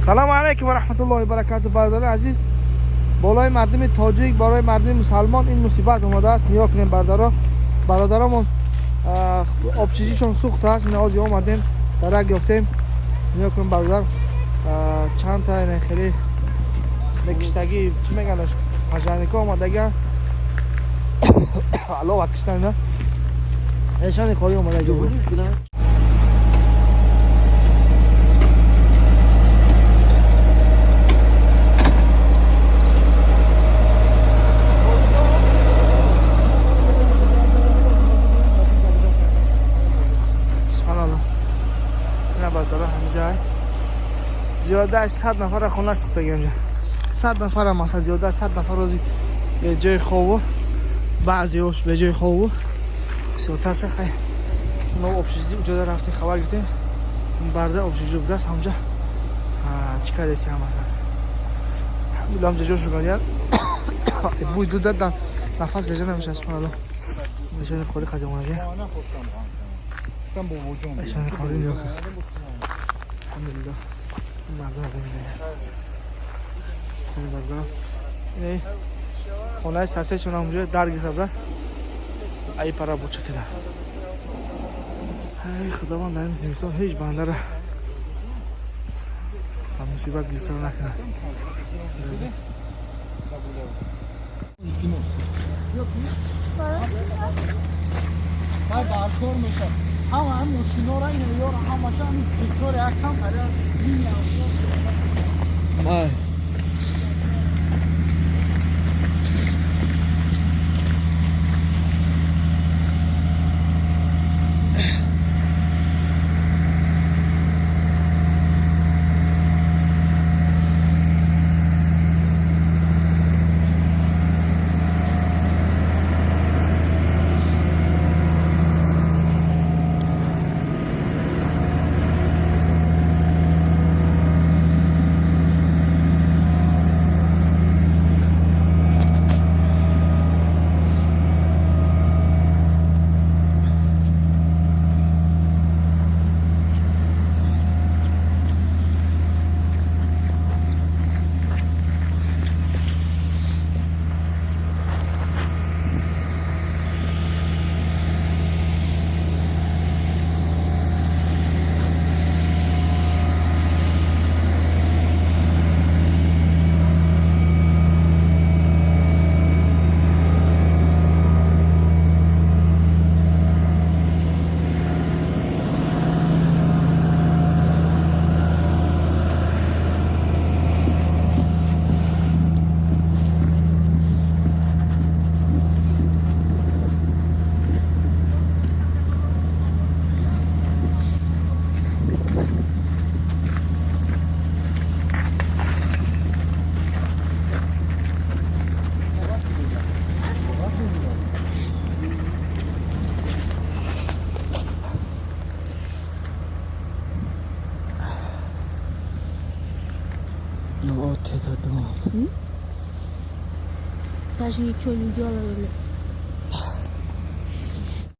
سلام علیکم و رحمت الله و برکاته. برادر عزیز، بالای مردم تاجیک، بالای مردم مسلمان این مصیبت اومده است. نیا کنیم برادرامون آبشیشون سوخته است. این آزی اومدیم درک گفتیم. نیا کنیم برادر چند تا این خیلی نکشتگی چی میگنش پژانیکا اومدگی علاوه کشتن نه ایشانی خواهی اومدگی زیاده از 100 نفر خونه سوختگی اونجا. 100 نفر هم مثلا زیاده 100 نفر روزی به جای خواب، بعضی هاش به جای خواب سوتر خیلی ما آبشیزی اونجا رفتیم خبر گرفتیم برده آبشیزی بوده است همونجا چیکار داشتیم همونجا همونجا جوش رو گردید بوی دو داد نفس لجه نمیشه اسم الله نشان خوری خواهد اومده نشان خوری نیو که الحمدلله مردم رو ببینید این خونه ساسه چون همونجا درگی سبرد ای پرا بوچه کده ای خداوند در این زمستان هیچ بنده را مصیبت گرفتار نکنه. من بازکار میشم هم ماشینا را این یار همش هم دکتر یک کم برای این مای Даже ничего не делали.